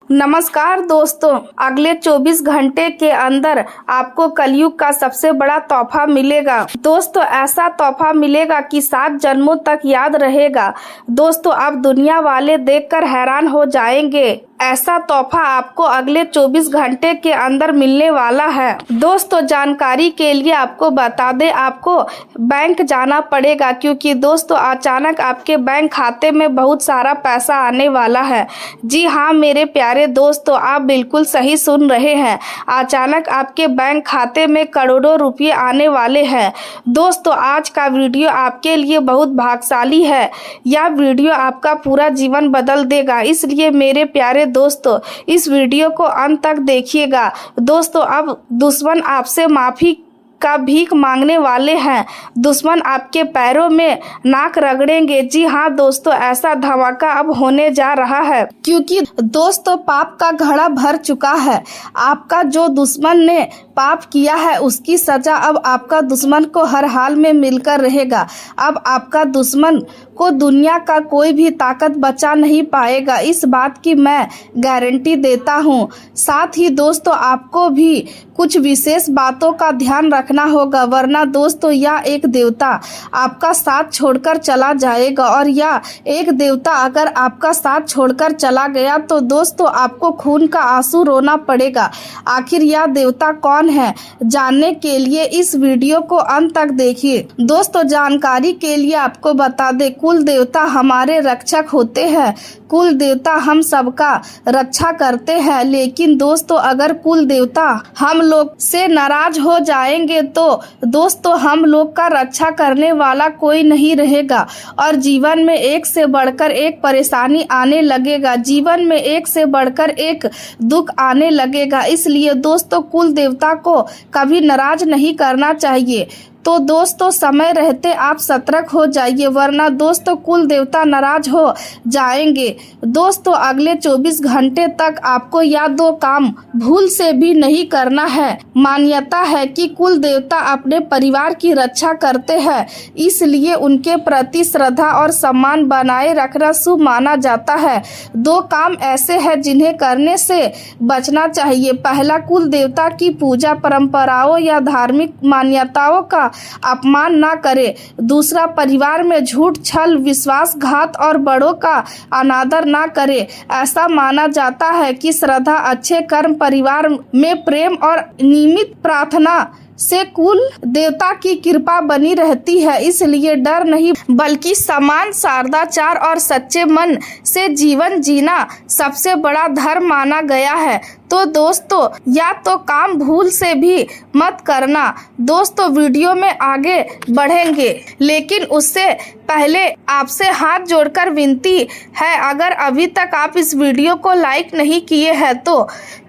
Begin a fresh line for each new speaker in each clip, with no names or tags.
नमस्कार दोस्तों, अगले 24 घंटे के अंदर आपको कलयुग का सबसे बड़ा तोहफा मिलेगा। दोस्तों, ऐसा तोहफा मिलेगा कि 7 जन्मों तक याद रहेगा। दोस्तों, आप दुनिया वाले देखकर हैरान हो जाएंगे। ऐसा तोहफा आपको अगले 24 घंटे के अंदर मिलने वाला है। दोस्तों, जानकारी के लिए आपको बता दें, आपको बैंक जाना पड़ेगा क्योंकि दोस्तों अचानक आपके बैंक खाते में बहुत सारा पैसा आने वाला है। जी हाँ मेरे प्यारे दोस्तों, आप बिल्कुल सही सुन रहे हैं। अचानक आपके बैंक खाते में करोड़ों रुपये आने वाले हैं। दोस्तों, आज का वीडियो आपके लिए बहुत भाग्यशाली है। यह वीडियो आपका पूरा जीवन बदल देगा, इसलिए मेरे प्यारे दोस्तों इस वीडियो को अंत तक देखिएगा। दोस्तों, अब दुश्मन आपसे माफी का भीख मांगने वाले हैं। दुश्मन आपके पैरों में नाक रगड़ेंगे। जी हाँ दोस्तों, ऐसा धमाका अब होने जा रहा है क्योंकि दोस्तों पाप का घड़ा भर चुका है। आपका जो दुश्मन ने पाप किया है उसकी सजा अब आपका दुश्मन को हर हाल में मिलकर रहेगा। अब आपका दुश्मन को दुनिया का कोई भी ताकत बचा नहीं पाएगा, इस बात की मैं गारंटी देता हूँ। साथ ही दोस्तों आपको भी कुछ विशेष बातों का ध्यान रखना होगा, वरना दोस्तों यह एक देवता आपका साथ छोड़कर चला जाएगा। और यह एक देवता अगर आपका साथ छोड़कर चला गया तो दोस्तों आपको खून का आंसू रोना पड़ेगा। आखिर यह देवता कौन है, जानने के लिए इस वीडियो को अंत तक देखिए। दोस्तों, जानकारी के लिए आपको बता दें, कुल देवता हमारे रक्षक होते हैं। कुल देवता हम सबका रक्षा करते हैं, लेकिन दोस्तों अगर कुल देवता हम लोग से नाराज हो जाएंगे तो दोस्तों हम लोग का रक्षा करने वाला कोई नहीं रहेगा और जीवन में एक से बढ़कर एक परेशानी आने लगेगा, जीवन में एक से बढ़कर एक दुख आने लगेगा। इसलिए दोस्तों कुल देवता को कभी नाराज नहीं करना चाहिए। तो दोस्तों समय रहते आप सतर्क हो जाइए, वरना दोस्तों कुल देवता नाराज हो जाएंगे। दोस्तों अगले 24 घंटे तक आपको यह 2 काम भूल से भी नहीं करना है। मान्यता है कि कुल देवता अपने परिवार की रक्षा करते हैं, इसलिए उनके प्रति श्रद्धा और सम्मान बनाए रखना शुभ माना जाता है। 2 काम ऐसे हैं जिन्हें करने से बचना चाहिए। पहला, कुल देवता की पूजा, परंपराओं या धार्मिक मान्यताओं का अपमान ना करे। दूसरा, परिवार में झूठ, छल, विश्वासघात और बड़ों का अनादर ना करे। ऐसा माना जाता है कि श्रद्धा, अच्छे कर्म, परिवार में प्रेम और नियमित प्रार्थना से कुल देवता की कृपा बनी रहती है। इसलिए डर नहीं बल्कि सम्मान, सदाचार और सच्चे मन से जीवन जीना सबसे बड़ा धर्म माना गया है। तो दोस्तों या तो काम भूल से भी मत करना। दोस्तों वीडियो में आगे बढ़ेंगे, लेकिन उससे पहले आपसे हाथ जोड़कर विनती है, अगर अभी तक आप इस वीडियो को लाइक नहीं किए हैं तो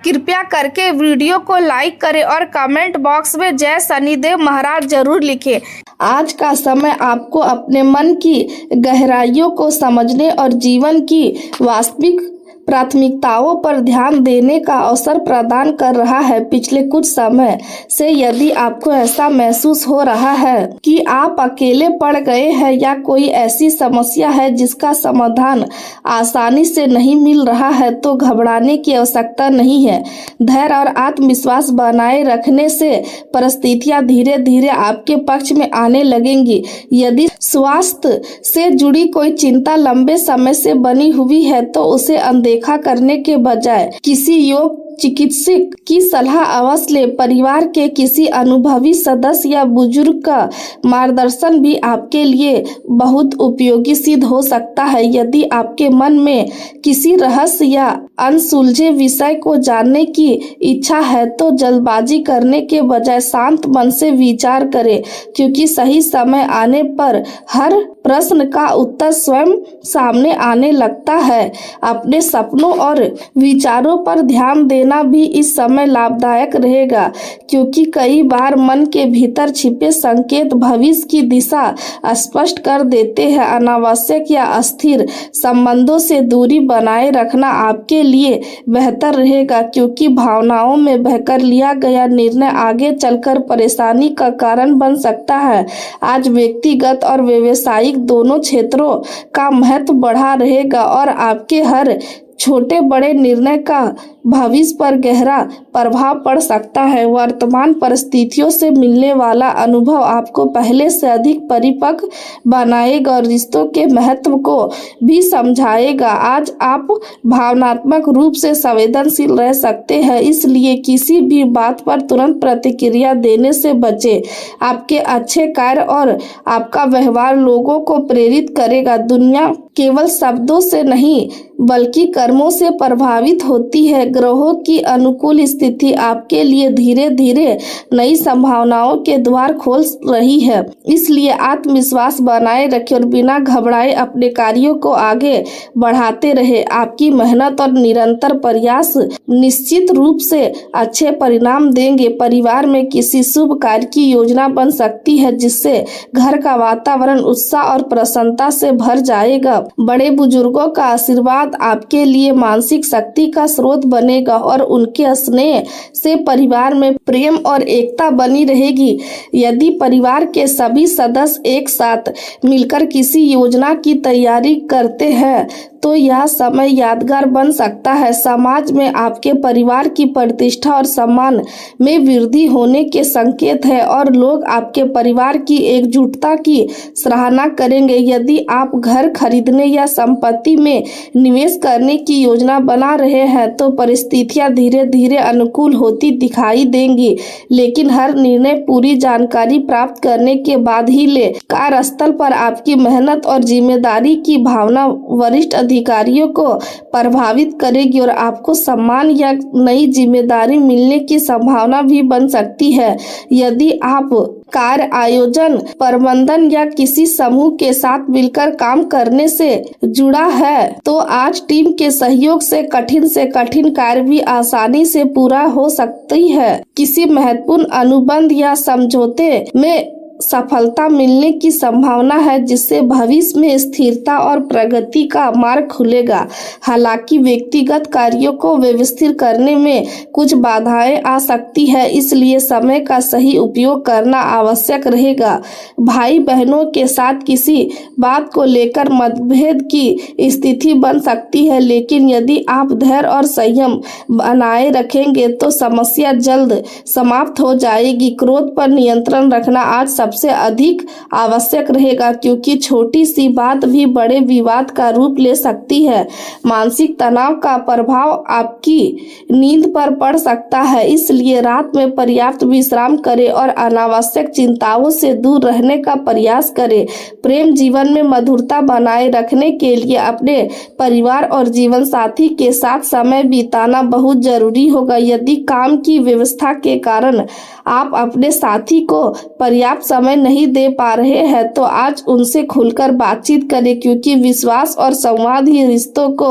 कृपया करके वीडियो को लाइक करें और कमेंट बॉक्स में जय शनिदेव महाराज जरूर लिखें। आज का समय आपको अपने मन की गहराइयों को समझने और जीवन की वास्तविक प्राथमिकताओं पर ध्यान देने का अवसर प्रदान कर रहा है। पिछले कुछ समय से यदि आपको ऐसा महसूस हो रहा है कि आप अकेले पड़ गए हैं या कोई ऐसी समस्या है जिसका समाधान आसानी से नहीं मिल रहा है, तो घबराने की आवश्यकता नहीं है। धैर्य और आत्मविश्वास बनाए रखने से परिस्थितियां धीरे धीरे आपके पक्ष में आने लगेंगी। यदि स्वास्थ्य से जुड़ी कोई चिंता लंबे समय से बनी हुई है तो उसे अनदेखा करने के बजाय किसी योग चिकित्सक की सलाह अवश्य ले। परिवार के किसी अनुभवी सदस्य या बुजुर्ग का मार्गदर्शन भी आपके लिए बहुत उपयोगी सिद्ध हो सकता है। यदि आपके मन में किसी रहस्य या अनसुलझे विषय को जानने की इच्छा है तो जल्दबाजी करने के बजाय शांत मन से विचार करें, क्योंकि सही समय आने पर हर प्रश्न का उत्तर स्वयं सामने आने लगता है। अपने सपनों और विचारों पर ध्यान देना भी इस समय लाभदायक रहेगा, क्योंकि कई बार मन के भीतर छिपे संकेत भविष्य की दिशा स्पष्ट कर देते हैं। अनावश्यक या अस्थिर संबंधों से दूरी बनाए रखना आपके लिए बेहतर रहेगा, क्योंकि भावनाओं में बहकर लिया गया निर्णय आगे चलकर परेशानी का कारण बन सकता है। आज व्यक्तिगत और व्यवसायिक दोनों क्षेत्रों का महत्व बढ़ा रहेगा और आपके हर छोटे बड़े निर्णय का भविष्य पर गहरा प्रभाव पड़ सकता है। वर्तमान परिस्थितियों से मिलने वाला अनुभव आपको पहले से अधिक परिपक्व बनाएगा और रिश्तों के महत्व को भी समझाएगा। आज आप भावनात्मक रूप से संवेदनशील रह सकते हैं, इसलिए किसी भी बात पर तुरंत प्रतिक्रिया देने से बचें। आपके अच्छे कार्य और आपका व्यवहार लोगों को प्रेरित करेगा। दुनिया केवल शब्दों से नहीं बल्कि कर्मों से प्रभावित होती है। ग्रहों की अनुकूल स्थिति आपके लिए धीरे धीरे नई संभावनाओं के द्वार खोल रही है, इसलिए आत्मविश्वास बनाए रखें और बिना घबराए अपने कार्यों को आगे बढ़ाते रहे। आपकी मेहनत और निरंतर प्रयास निश्चित रूप से अच्छे परिणाम देंगे। परिवार में किसी शुभ कार्य की योजना बन सकती है, जिससे घर का वातावरण उत्साह और प्रसन्नता से भर जाएगा। बड़े बुजुर्गों का आशीर्वाद आपके लिए मानसिक शक्ति का स्रोत बनेगा और उनके स्नेह से परिवार में प्रेम और एकता बनी रहेगी। यदि परिवार के सभी सदस्य एक साथ मिलकर किसी योजना की तैयारी करते हैं तो यह समय यादगार बन सकता है। समाज में आपके परिवार की प्रतिष्ठा और सम्मान में वृद्धि होने के संकेत है और लोग आपके परिवार की एकजुटता की सराहना करेंगे। यदि आप घर खरीदने या संपत्ति में निवेश करने की योजना बना रहे हैं तो परिस्थितियां धीरे धीरे अनुकूल होती दिखाई देंगी, लेकिन हर निर्णय पूरी जानकारी प्राप्त करने के बाद ही ले। कार्यस्थल पर आपकी मेहनत और जिम्मेदारी की भावना वरिष्ठ अधिकारियों को प्रभावित करेगी और आपको सम्मान या नई जिम्मेदारी मिलने की संभावना भी बन सकती है। यदि आप कार्य आयोजन, प्रबंधन या किसी समूह के साथ मिलकर काम करने से जुड़ा है तो आज टीम के सहयोग से कठिन कार्य भी आसानी से पूरा हो सकती है। किसी महत्वपूर्ण अनुबंध या समझौते में सफलता मिलने की संभावना है, जिससे भविष्य में स्थिरता और प्रगति का मार्ग खुलेगा। हालांकि व्यक्तिगत कार्यों को व्यवस्थित करने में कुछ बाधाएं आ सकती है, इसलिए समय का सही उपयोग करना आवश्यक रहेगा। भाई बहनों के साथ किसी बात को लेकर मतभेद की स्थिति बन सकती है, लेकिन यदि आप धैर्य और संयम बनाए रखेंगे तो समस्या जल्द समाप्त हो जाएगी। क्रोध पर नियंत्रण रखना आज सबसे अधिक आवश्यक रहेगा, क्योंकि छोटी सी बात भी बड़े विवाद का रूप ले सकती है। मानसिक तनाव का प्रभाव आपकी नींद पर पड़ सकता है, इसलिए रात में पर्याप्त विश्राम करें और अनावश्यक चिंताओं से दूर रहने का प्रयास करें। प्रेम जीवन में मधुरता बनाए रखने के लिए अपने परिवार और जीवन साथी के साथ समय बिताना बहुत जरूरी होगा। यदि काम की व्यवस्था के कारण आप अपने साथी को पर्याप्त समय नहीं दे पा रहे हैं तो आज उनसे खुलकर बातचीत करें, क्योंकि विश्वास और संवाद ही रिश्तों को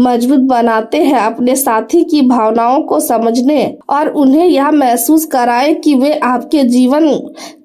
मजबूत बनाते हैं। अपने साथी की भावनाओं को समझने और उन्हें यह महसूस कराएं कि वे आपके जीवन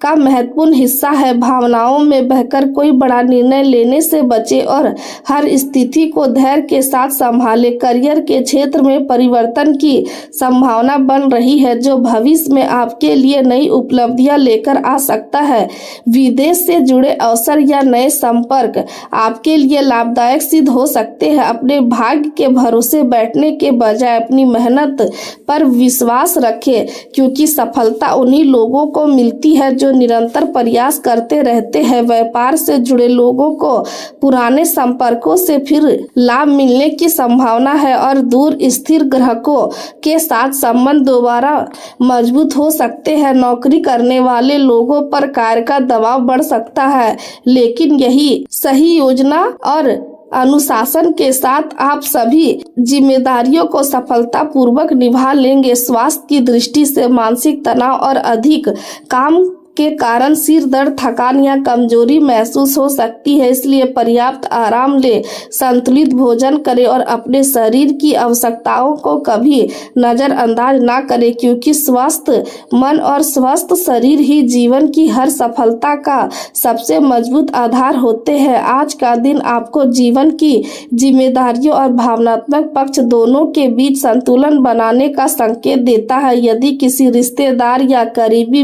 का महत्वपूर्ण हिस्सा है। भावनाओं में बहकर कोई बड़ा निर्णय लेने से बचे और हर स्थिति को धैर्य के साथ संभाले। करियर के क्षेत्र में परिवर्तन की संभावना बन रही है, जो भविष्य में आपके लिए नई उपलब्धियां लेकर आ सकता है। विदेश से जुड़े अवसर या नए संपर्क आपके लिए लाभदायक सिद्ध हो सकते हैं। अपने भाग्य के भरोसे बैठने के बजाय अपनी मेहनत पर विश्वास रखें, क्योंकि सफलता उन्हीं लोगों को मिलती है जो निरंतर प्रयास करते रहते हैं। व्यापार से जुड़े लोगों को पुराने संपर्कों से फिर लाभ मिलने की संभावना है और दूर स्थिर ग्राहकों के साथ संबंध दोबारा मजबूत हो सकते हैं। नौकरी करने वाले लोगों पर कार्य का दबाव बढ़ सकता है, लेकिन यही सही योजना और अनुशासन के साथ आप सभी जिम्मेदारियों को सफलतापूर्वक निभा लेंगे। स्वास्थ्य की दृष्टि से मानसिक तनाव और अधिक काम के कारण सिर दर्द, थकान या कमजोरी महसूस हो सकती है, इसलिए पर्याप्त आराम ले, संतुलित भोजन करें और अपने शरीर की आवश्यकताओं को कभी नजरअंदाज ना करें, क्योंकि स्वस्थ मन और स्वस्थ शरीर ही जीवन की हर सफलता का सबसे मजबूत आधार होते हैं। आज का दिन आपको जीवन की जिम्मेदारियों और भावनात्मक पक्ष दोनों के बीच संतुलन बनाने का संकेत देता है। यदि किसी रिश्तेदार या करीबी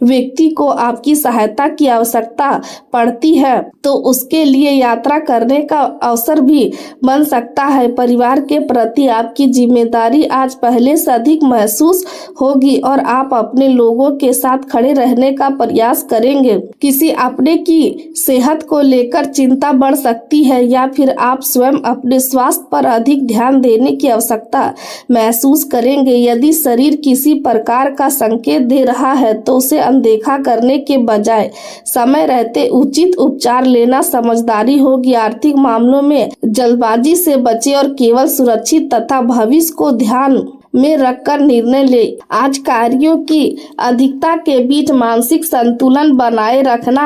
व्यक्ति व्यक्ति को आपकी सहायता की आवश्यकता पड़ती है तो उसके लिए यात्रा करने का अवसर भी बन सकता है। परिवार के प्रति आपकी जिम्मेदारी आज पहले से अधिक महसूस होगी और आप अपने लोगों के साथ खड़े रहने का प्रयास करेंगे। किसी अपने की सेहत को लेकर चिंता बढ़ सकती है या फिर आप स्वयं अपने स्वास्थ्य पर अधिक ध्यान देने की आवश्यकता महसूस करेंगे। यदि शरीर किसी प्रकार का संकेत दे रहा है तो उसे अनदेखा करने के बजाय समय रहते उचित उपचार लेना समझदारी होगी। आर्थिक मामलों में जल्दबाजी से बचें और केवल सुरक्षित तथा भविष्य को ध्यान में रखकर निर्णय ले। आज कार्यों की अधिकता के बीच मानसिक संतुलन बनाए रखना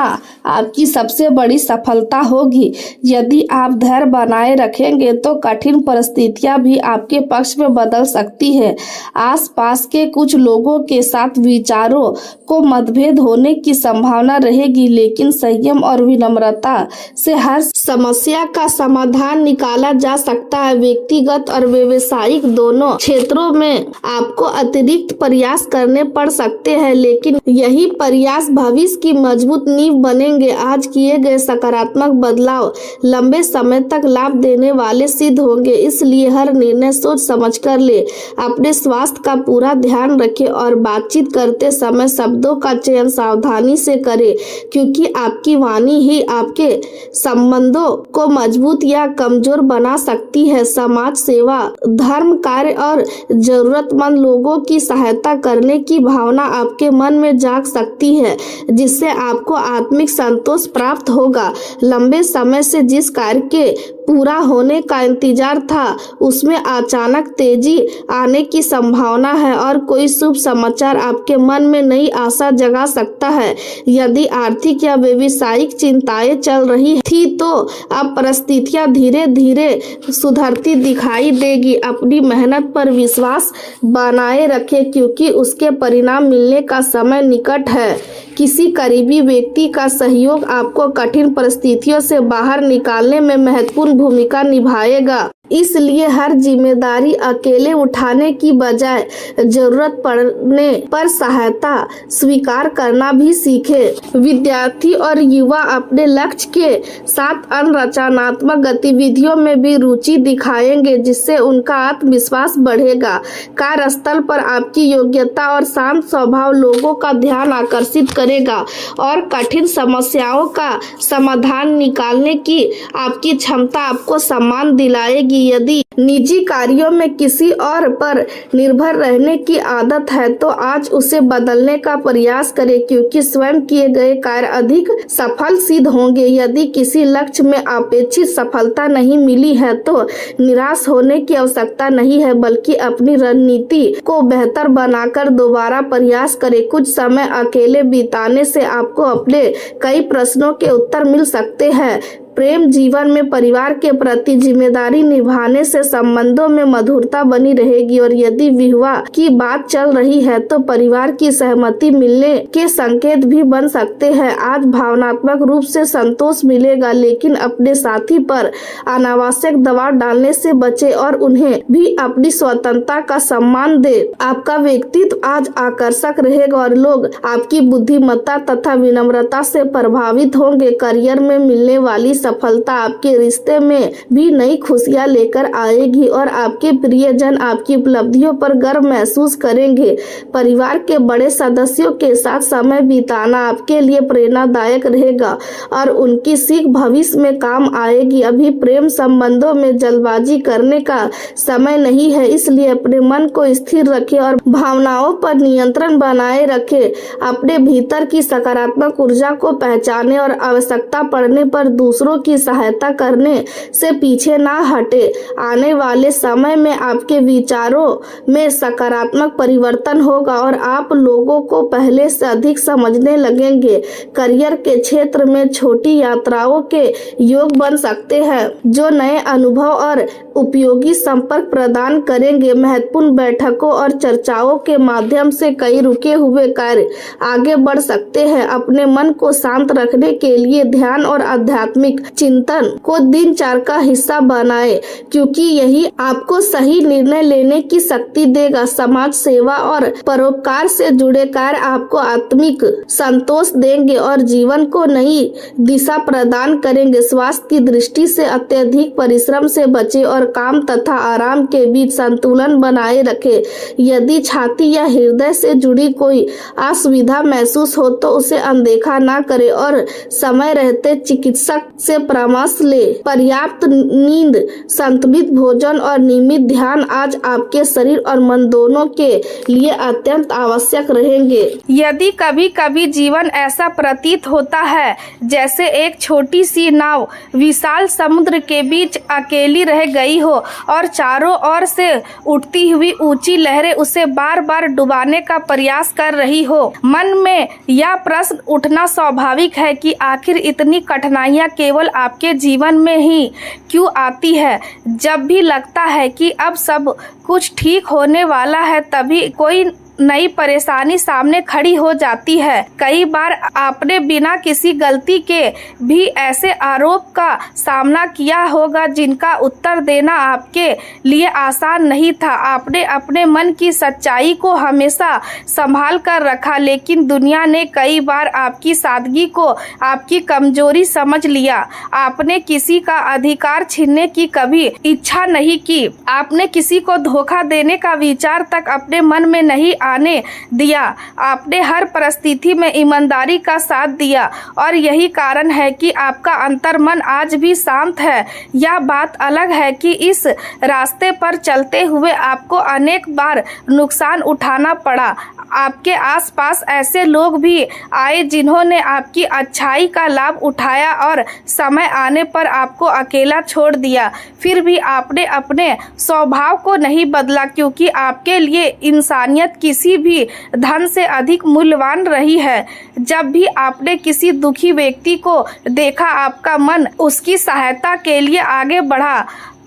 आपकी सबसे बड़ी सफलता होगी। यदि आप धैर्य बनाए रखेंगे तो कठिन परिस्थितियां भी आपके पक्ष में बदल सकती है। आसपास के कुछ लोगों के साथ विचारों को मतभेद होने की संभावना रहेगी, लेकिन संयम और विनम्रता से हर समस्या का समाधान निकाला जा सकता है। व्यक्तिगत और व्यावसायिक दोनों क्षेत्रों में आपको अतिरिक्त प्रयास करने पड़ सकते हैं, लेकिन यही प्रयास भविष्य की मजबूत नींव बनेंगे। आज किए गए सकारात्मक बदलाव लंबे समय तक लाभ देने वाले सिद्ध होंगे, इसलिए हर निर्णय सोच समझ कर ले। अपने स्वास्थ्य का पूरा ध्यान रखें और बातचीत करते समय शब्दों का चयन सावधानी से करें, क्योंकि आपकी वाणी ही आपके संबंधों को मजबूत या कमजोर बना सकती है। समाज सेवा, धर्म कार्य और जरूरतमंद लोगों की सहायता करने की भावना आपके मन में जाग सकती है, जिससे आपको आत्मिक संतोष प्राप्त होगा। लंबे समय से जिस कार्य के पूरा होने का इंतजार था उसमें अचानक तेजी आने की संभावना है और कोई शुभ समाचार आपके मन में नई आशा जगा सकता है। यदि आर्थिक या व्यवसायिक चिंताएं चल रही थी तो अब परिस्थितियां धीरे धीरे सुधरती दिखाई देगी। अपनी मेहनत पर विश्वास बनाए रखें, क्योंकि उसके परिणाम मिलने का समय निकट है। किसी करीबी व्यक्ति का सहयोग आपको कठिन परिस्थितियों से बाहर निकालने में महत्वपूर्ण भूमिका निभाएगा। इसलिए हर जिम्मेदारी अकेले उठाने की बजाय जरूरत पड़ने पर सहायता स्वीकार करना भी सीखें। विद्यार्थी और युवा अपने लक्ष्य के साथ अन्य रचनात्मक गतिविधियों में भी रुचि दिखाएंगे, जिससे उनका आत्मविश्वास बढ़ेगा। कार्यस्थल पर आपकी योग्यता और शांत स्वभाव लोगों का ध्यान आकर्षित करेगा और कठिन समस्याओं का समाधान निकालने की आपकी क्षमता आपको सम्मान दिलाएगी। यदि निजी कार्यों में किसी और पर निर्भर रहने की आदत है तो आज उसे बदलने का प्रयास करें, क्योंकि स्वयं किए गए कार्य अधिक सफल सिद्ध होंगे। यदि किसी लक्ष्य में अपेक्षित सफलता नहीं मिली है तो निराश होने की आवश्यकता नहीं है, बल्कि अपनी रणनीति को बेहतर बनाकर दोबारा प्रयास करें। कुछ समय अकेले बिताने से आपको अपने कई प्रश्नों के उत्तर मिल सकते हैं। प्रेम जीवन में परिवार के प्रति जिम्मेदारी निभाने से संबंधों में मधुरता बनी रहेगी और यदि विवाह की बात चल रही है तो परिवार की सहमति मिलने के संकेत भी बन सकते हैं। आज भावनात्मक रूप से संतोष मिलेगा, लेकिन अपने साथी पर अनावश्यक दबाव डालने से बचे और उन्हें भी अपनी स्वतंत्रता का सम्मान दे। आपका व्यक्तित्व आज आकर्षक रहेगा और लोग आपकी बुद्धिमत्ता तथा विनम्रता से प्रभावित होंगे। करियर में मिलने वाली सफलता आपके रिश्ते में भी नई खुशियां लेकर आएगी और आपके प्रियजन आपकी उपलब्धियों पर गर्व महसूस करेंगे। परिवार के बड़े सदस्यों के साथ समय बिताना आपके लिए प्रेरणादायक रहेगा और उनकी सीख भविष्य में काम आएगी। अभी प्रेम संबंधों में जल्दबाजी करने का समय नहीं है, इसलिए अपने मन को स्थिर रखें और भावनाओं पर नियंत्रण बनाए रखें। अपने भीतर की सकारात्मक ऊर्जा को पहचानें और आवश्यकता पड़ने पर दूसरों की सहायता करने से पीछे ना हटे। आने वाले समय में आपके विचारों में सकारात्मक परिवर्तन होगा और आप लोगों को पहले से अधिक समझने लगेंगे। करियर के क्षेत्र में छोटी यात्राओं के योग बन सकते हैं, जो नए अनुभव और उपयोगी संपर्क प्रदान करेंगे। महत्वपूर्ण बैठकों और चर्चाओं के माध्यम से कई रुके हुए कार्य आगे बढ़ सकते हैं। अपने मन को शांत रखने के लिए ध्यान और आध्यात्मिक चिंतन को दिनचर्या का हिस्सा बनाए, क्योंकि यही आपको सही निर्णय लेने की शक्ति देगा। समाज सेवा और परोपकार से जुड़े कार्य आपको आत्मिक संतोष देंगे और जीवन को नई दिशा प्रदान करेंगे। स्वास्थ्य की दृष्टि से अत्यधिक परिश्रम से बचे और काम तथा आराम के बीच संतुलन बनाए रखें। यदि छाती या हृदय से जुड़ी कोई असुविधा महसूस हो तो उसे अनदेखा ना करें और समय रहते चिकित्सक से परामर्श ले। पर्याप्त नींद, संतुलित भोजन और नियमित ध्यान आज आपके शरीर और मन दोनों के लिए अत्यंत आवश्यक रहेंगे। यदि कभी कभी जीवन ऐसा प्रतीत होता है जैसे एक छोटी सी नाव विशाल समुद्र के बीच अकेली रह गई हो और चारों ओर से उठती हुई ऊंची लहरें उसे बार बार डुबाने का प्रयास कर रही हो, मन में यह प्रश्न उठना स्वाभाविक है कि आखिर इतनी कठिनाइयां केवल आपके जीवन में ही क्यों आती है। जब भी लगता है कि अब सब कुछ ठीक होने वाला है, तभी कोई नई परेशानी सामने खड़ी हो जाती है। कई बार आपने बिना किसी गलती के भी ऐसे आरोप का सामना किया होगा जिनका उत्तर देना आपके लिए आसान नहीं था। आपने अपने मन की सच्चाई को हमेशा संभाल कर रखा, लेकिन दुनिया ने कई बार आपकी सादगी को आपकी कमजोरी समझ लिया। आपने किसी का अधिकार छीनने की कभी इच्छा नहीं की। आपने किसी को धोखा देने का विचार तक अपने मन में नहीं आने दिया। आपने हर परिस्थिति में ईमानदारी का साथ दिया और यही कारण है कि आपका अंतर्मन आज भी शांत है। यह बात अलग है कि इस रास्ते पर चलते हुए आपको अनेक बार नुकसान उठाना पड़ा। आपके आसपास ऐसे लोग भी आए जिन्होंने आपकी अच्छाई का लाभ उठाया और समय आने पर आपको अकेला छोड़ दिया। फिर भी आपने अपने स्वभाव को नहीं बदला, क्योंकि आपके लिए इंसानियत किसी भी धन से अधिक मूल्यवान रही है। जब भी आपने किसी दुखी व्यक्ति को देखा, आपका मन उसकी सहायता के लिए आगे बढ़ा।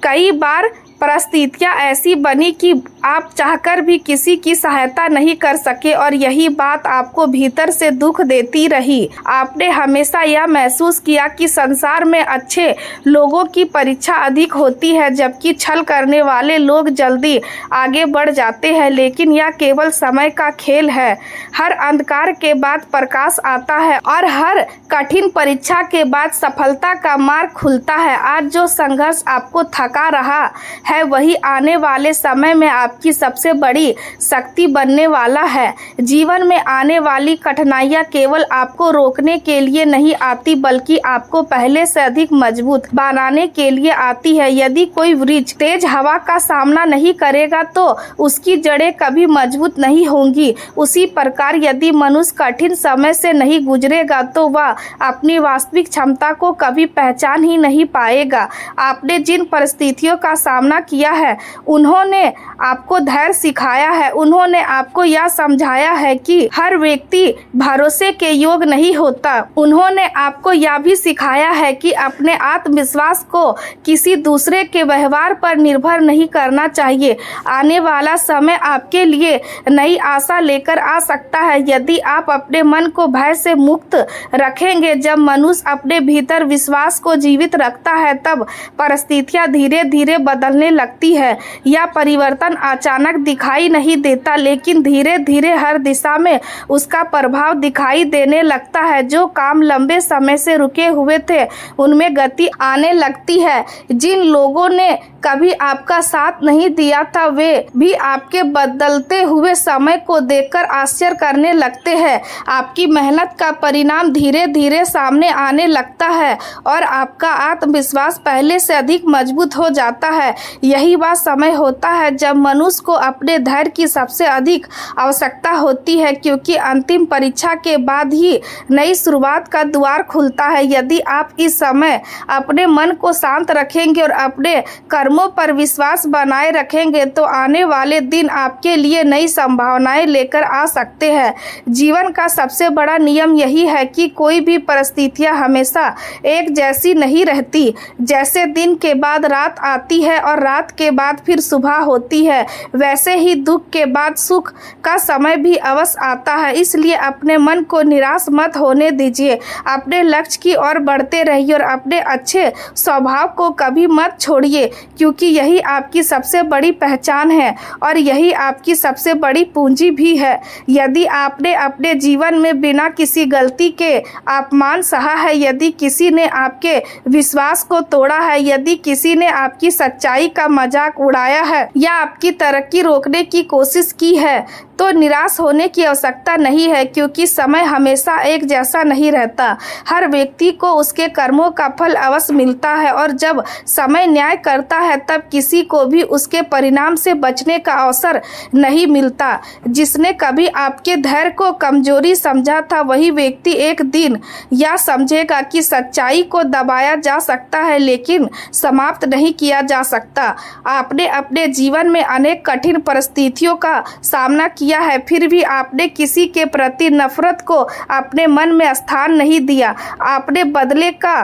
कई बार परिस्थितियां ऐसी बनी कि आप चाहकर भी किसी की सहायता नहीं कर सके और यही बात आपको भीतर से दुख देती रही। आपने हमेशा यह महसूस किया कि संसार में अच्छे लोगों की परीक्षा अधिक होती है, जबकि छल करने वाले लोग जल्दी आगे बढ़ जाते हैं, लेकिन यह केवल समय का खेल है। हर अंधकार के बाद प्रकाश आता है और हर कठिन परीक्षा के बाद सफलता का मार्ग खुलता है। आज जो संघर्ष आपको थका रहा है, वही आने वाले समय में आपकी सबसे बड़ी शक्ति बनने वाला है। जीवन में आने वाली कठिनाइयां केवल आपको रोकने के लिए नहीं आती, बल्कि आपको पहले से अधिक मजबूत बनाने के लिए आती है। यदि कोई वृक्ष तेज हवा का सामना नहीं करेगा तो उसकी जड़ें कभी मजबूत नहीं होंगी। उसी प्रकार यदि मनुष्य कठिन समय से नहीं गुजरेगा तो वह अपनी वास्तविक क्षमता को कभी पहचान ही नहीं पाएगा। आपने जिन परिस्थितियों का सामना किया है, उन्होंने आपको धैर्य सिखाया है। उन्होंने आपको यह समझाया है कि हर व्यक्ति भरोसे के योग्य नहीं होता। उन्होंने आपको यह भी सिखाया है कि अपने आत्मविश्वास को किसी दूसरे के व्यवहार पर निर्भर नहीं करना चाहिए। आने वाला समय आपके लिए नई आशा लेकर आ सकता है यदि आप अपने मन को भय से मुक्त रखेंगे। जब मनुष्य अपने भीतर विश्वास को जीवित रखता है, तब परिस्थितियां धीरे धीरे बदलने लगती है। यह परिवर्तन अचानक दिखाई नहीं देता, लेकिन धीरे धीरे हर दिशा में उसका प्रभाव दिखाई देने लगता है। जो काम लंबे समय से रुके हुए थे, उनमें गति आने लगती है। जिन लोगों ने कभी आपका साथ नहीं दिया था, वे भी आपके बदलते हुए समय को देखकर आश्चर्य करने लगते हैं। आपकी मेहनत का परिणाम धीरे धीरे सामने आने लगता है और आपका आत्मविश्वास पहले से अधिक मजबूत हो जाता है। यही वह समय होता है जब मनुष्य को अपने धैर्य की सबसे अधिक आवश्यकता होती है, क्योंकि अंतिम परीक्षा के बाद ही नई शुरुआत का द्वार खुलता है। यदि आप इस समय अपने मन को शांत रखेंगे और अपने कर्मों पर विश्वास बनाए रखेंगे, तो आने वाले दिन आपके लिए नई संभावनाएं लेकर आ सकते हैं। जीवन का सबसे बड़ा नियम यही है कि कोई भी परिस्थितियां हमेशा एक जैसी नहीं रहती। जैसे दिन के बाद रात आती है और रात के बाद फिर सुबह होती है, वैसे ही दुख के बाद सुख का समय भी अवश्य आता है। इसलिए अपने मन को निराश मत होने दीजिए, अपने लक्ष्य की ओर बढ़ते रहिए और अपने अच्छे स्वभाव को कभी मत छोड़िए, क्योंकि यही आपकी सबसे बड़ी पहचान है और यही आपकी सबसे बड़ी पूंजी भी है। यदि आपने अपने जीवन में बिना किसी गलती के अपमान सहा है, यदि किसी ने आपके विश्वास को तोड़ा है, यदि किसी ने आपकी सच्चाई का मजाक उड़ाया है या आपकी तरक्की रोकने की कोशिश की है, तो निराश होने की आवश्यकता नहीं है, क्योंकि समय हमेशा एक जैसा नहीं रहता। हर व्यक्ति को उसके कर्मों का फल अवश्य मिलता है और जब समय न्याय करता है तब किसी को भी उसके परिणाम से बचने का अवसर नहीं मिलता। जिसने कभी आपके धैर्य को कमजोरी समझा था, वही व्यक्ति एक दिन यह समझेगा कि सच्चाई को दबाया जा सकता है लेकिन समाप्त नहीं किया जा सकता। आपने अपने जीवन में अनेक कठिन परिस्थितियों का सामना किया है, फिर भी आपने किसी के प्रति नफरत को अपने मन में स्थान नहीं दिया। आपने बदले का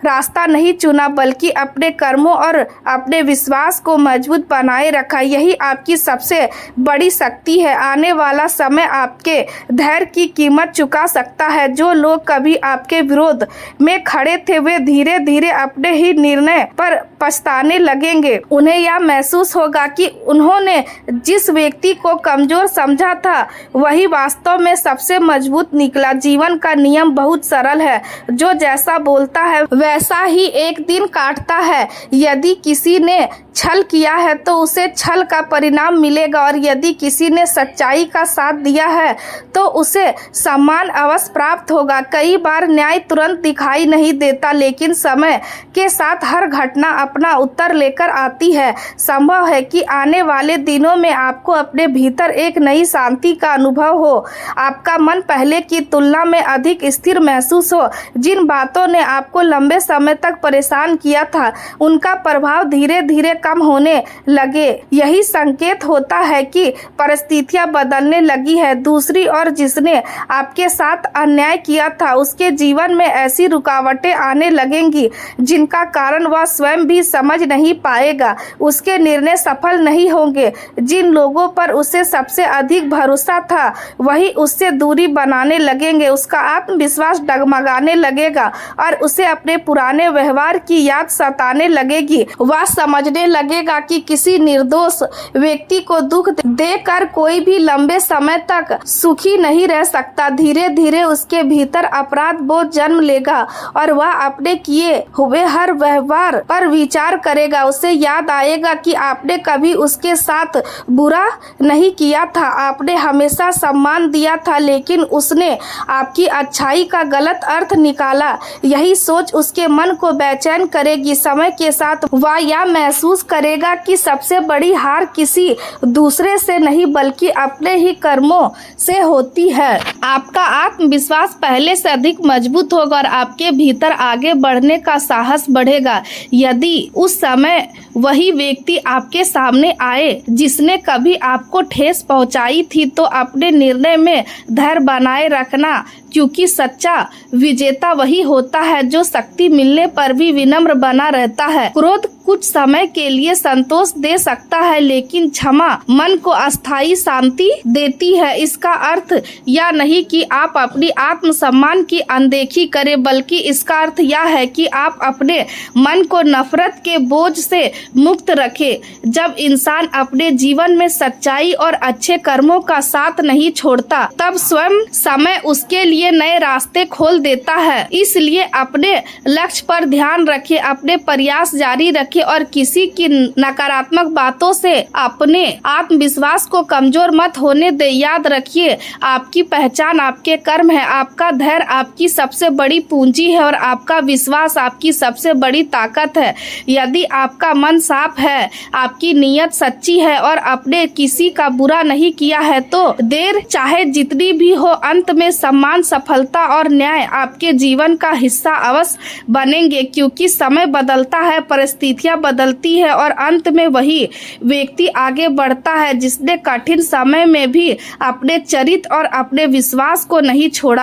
रास्ता नहीं चुना, बल्कि अपने कर्मों और अपने विश्वास को मजबूत बनाए रखा। यही आपकी सबसे बड़ी शक्ति है। आने वाला समय आपके धैर्य की कीमत चुका सकता है। जो लोग कभी आपके विरोध में खड़े थे, वे धीरे धीरे अपने ही निर्णय पर पछताने लगेंगे। उन्हें यह महसूस होगा कि उन्होंने जिस व्यक्ति को कमजोर समझा था, वही वास्तव में सबसे मजबूत निकला। जीवन का नियम बहुत सरल है, जो जैसा बोलता है वैसा ही एक दिन काटता है। यदि किसी ने छल किया है तो उसे छल का परिणाम मिलेगा, और यदि किसी ने सच्चाई का साथ दिया है तो उसे सम्मान अवश्य प्राप्त होगा। कई बार न्याय तुरंत दिखाई नहीं देता, लेकिन समय के साथ हर घटना अपना उत्तर लेकर आती है। संभव है कि आने वाले दिनों में आपको अपने भीतर एक नई शांति का अनुभव हो, आपका मन पहले की तुलना में अधिक स्थिर महसूस हो। जिन बातों ने आपको लंबे समय तक परेशान किया था, उनका प्रभाव धीरे धीरे कम होने लगे। यही संकेत होता है कि परिस्थितियां बदलने लगी है। दूसरी ओर जिसने आपके साथ अन्याय किया था, उसके जीवन में ऐसी रुकावटें आने लगेंगी जिनका कारण वह स्वयं भी समझ नहीं पाएगा। उसके निर्णय सफल नहीं होंगे। जिन लोगों पर उसे सबसे अधिक भरोसा था, वही उससे दूरी बनाने लगेंगे। उसका आत्मविश्वास डगमगाने लगेगा और उसे अपने पुराने व्यवहार की याद सताने लगेगी। वह समझने लगेगा कि किसी निर्दोष व्यक्ति को दुख देकर कोई भी लंबे समय तक सुखी नहीं रह सकता। धीरे धीरे उसके भीतर अपराध बोध जन्म लेगा और वह अपने किए हुए हर व्यवहार पर विचार करेगा। उसे याद आएगा कि आपने कभी उसके साथ बुरा नहीं किया था, आपने हमेशा सम्मान दिया था, लेकिन उसने आपकी अच्छाई का गलत अर्थ निकाला। यही सोच उसके मन को बेचैन करेगी। समय के साथ वह यह महसूस करेगा कि सबसे बड़ी हार किसी दूसरे से नहीं, बल्कि अपने ही कर्मों से होती है। आपका आत्मविश्वास पहले से अधिक मजबूत होगा और आपके भीतर आगे बढ़ने का साहस बढ़ेगा। यदि उस समय वही व्यक्ति आपके सामने आए जिसने कभी आपको ठेस पहुंचाई थी, तो अपने निर्णय में धैर्य बनाए रखना, क्योंकि सच्चा विजेता वही होता है जो शक्ति मिलने पर भी विनम्र बना रहता है। क्रोध कुछ समय के लिए संतोष दे सकता है, लेकिन क्षमा मन को अस्थायी शांति देती है। इसका अर्थ यह नहीं कि आप अपनी आत्मसम्मान की अनदेखी करें, बल्कि इसका अर्थ यह है कि आप अपने मन को नफरत के बोझ से मुक्त रखें। जब इंसान अपने जीवन में सच्चाई और अच्छे कर्मों का साथ नहीं छोड़ता, तब स्वयं समय उसके लिए नए रास्ते खोल देता है। इसलिए अपने लक्ष्य पर ध्यान रखें, अपने प्रयास जारी रखें और किसी की नकारात्मक बातों से अपने आत्मविश्वास को कमजोर मत होने दे। याद रखिए, आपकी पहचान आपके कर्म है, आपका धैर्य आपकी सबसे बड़ी पूंजी है और आपका विश्वास आपकी सबसे बड़ी ताकत है। यदि आपका मन साफ है, आपकी नीयत सच्ची है और आपने किसी का बुरा नहीं किया है, तो देर चाहे जितनी भी हो, अंत में सम्मान, सफलता और न्याय आपके जीवन का हिस्सा अवश्य बनेंगे। क्योंकि समय बदलता है, परिस्थितियां बदलती है और अंत में वही व्यक्ति आगे बढ़ता है जिसने कठिन समय में भी अपने चरित्र और अपने विश्वास को नहीं छोड़ा।